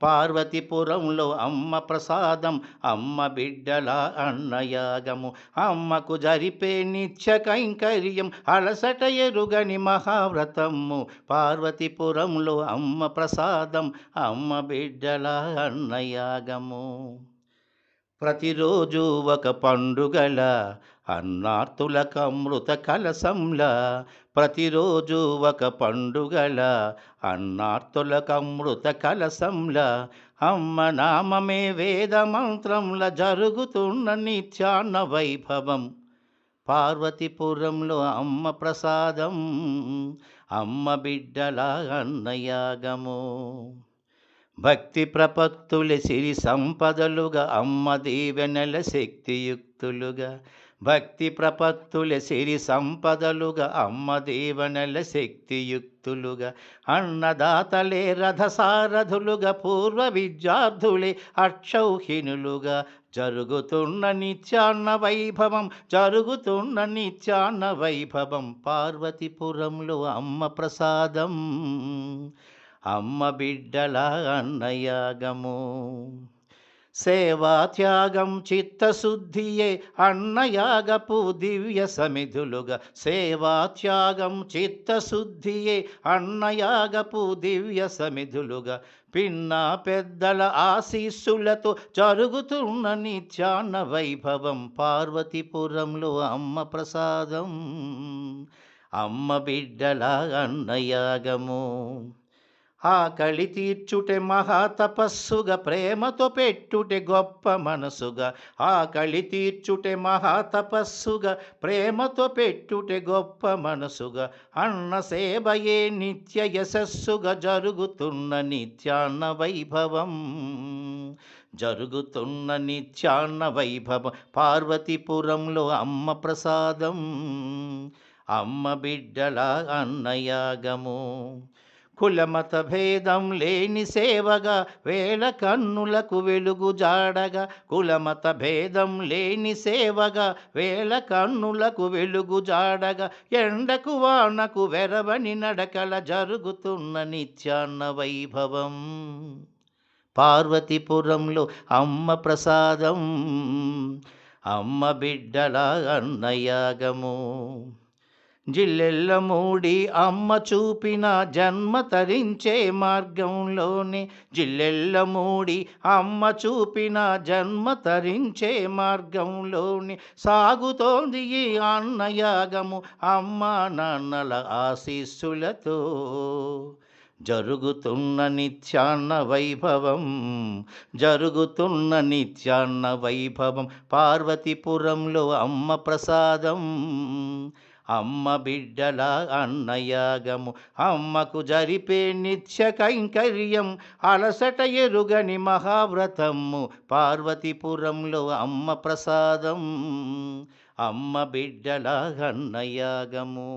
పార్వతీపురంలో అమ్మ ప్రసాదం, అమ్మ బిడ్డల అన్నయాగము. అమ్మకు జరిపే నిత్య కైంకర్యం, అలసట ఎరుగని మహావ్రతము. పార్వతీపురంలో అమ్మ ప్రసాదం, అమ్మ బిడ్డల అన్నయాగము. ప్రతిరోజు ఒక పండుగల, అన్నార్తులకమృత కలశంలా. ప్రతిరోజు ఒక పండుగల, అన్నార్తులకమృత కలశంలా. అమ్మ నామమే వేద మంత్రంల, జరుగుతున్న నిత్యాన్న వైభవం. పార్వతీపురంలో అమ్మ ప్రసాదం, అమ్మ బిడ్డల అన్నయాగము. భక్తి ప్రపత్తుల సిరి సంపదలుగా, అమ్మ దీవెనల శక్తియుక్తులుగా. భక్తి ప్రపత్తుల సిరి సంపదలుగా, అమ్మ దీవెనల శక్తియుక్తులుగా. అన్నదాతలే రథసారథులుగా, పూర్వ విద్యార్థులే అక్షౌహిణులుగా. జరుగుతున్న నిత్యాన్న వైభవం, జరుగుతున్న నిత్యాన్న వైభవం. పార్వతీపురంలో అమ్మ ప్రసాదం, అమ్మ బిడ్డల అన్నయాగము. సేవాత్యాగం చిత్తశుద్ధియే అన్నయాగపు దివ్య సమిధులుగా. సేవాత్యాగం చిత్తశుద్ధియే అన్నయాగపు దివ్య సమిధులుగా. పిన్న పెద్దల ఆశీస్సులతో జరుగుతున్న నిత్యాన్న వైభవం. పార్వతీపురంలో అమ్మ ప్రసాదం, అమ్మ బిడ్డల అన్నయాగము. ఆకలి తీర్చుటే మహాతపస్సుగా, ప్రేమతో పెట్టుటే గొప్ప మనసుగా. ఆకలి తీర్చుటే మహాతపస్సుగా, ప్రేమతో పెట్టుటే గొప్ప మనసుగా. అన్న సేవయే నిత్య యశస్సుగా, జరుగుతున్న నిత్యాన్న వైభవం. జరుగుతున్న నిత్యాన్న వైభవం. పార్వతీపురంలో అమ్మ ప్రసాదం, అమ్మ బిడ్డల అన్నయాగము. కులమత భేదం లేని సేవగా, వేల కన్నులకు వెలుగు జాడగా. కులమత భేదం లేని సేవగా, వేల కన్నులకు వెలుగు జాడగా. ఎండకు వానకు వెరవని నడకల, జరుగుతున్న నిత్యాన్న వైభవం. పార్వతీపురంలో అమ్మ ప్రసాదం, అమ్మ బిడ్డల అన్నయాగము. జిల్లెల్ల మూడి అమ్మ చూపిన జన్మ తరించే మార్గంలోనే. జిల్లెల్ల మూడి అమ్మ చూపిన జన్మ తరించే మార్గంలోనే. సాగుతోంది ఈ అన్నయాగము, అమ్మ నాన్నల ఆశీస్సులతో. జరుగుతున్న నిత్యాన్న వైభవం, జరుగుతున్న నిత్యాన్న వైభవం. పార్వతీపురంలో అమ్మ ప్రసాదం, అమ్మ బిడ్డల అన్నయాగము. అమ్మకు జరిపే నిత్య కైంకర్యం, అలసట ఎరుగని మహావ్రతము. పార్వతీపురంలో అమ్మ ప్రసాదం, అమ్మ బిడ్డల అన్నయాగము.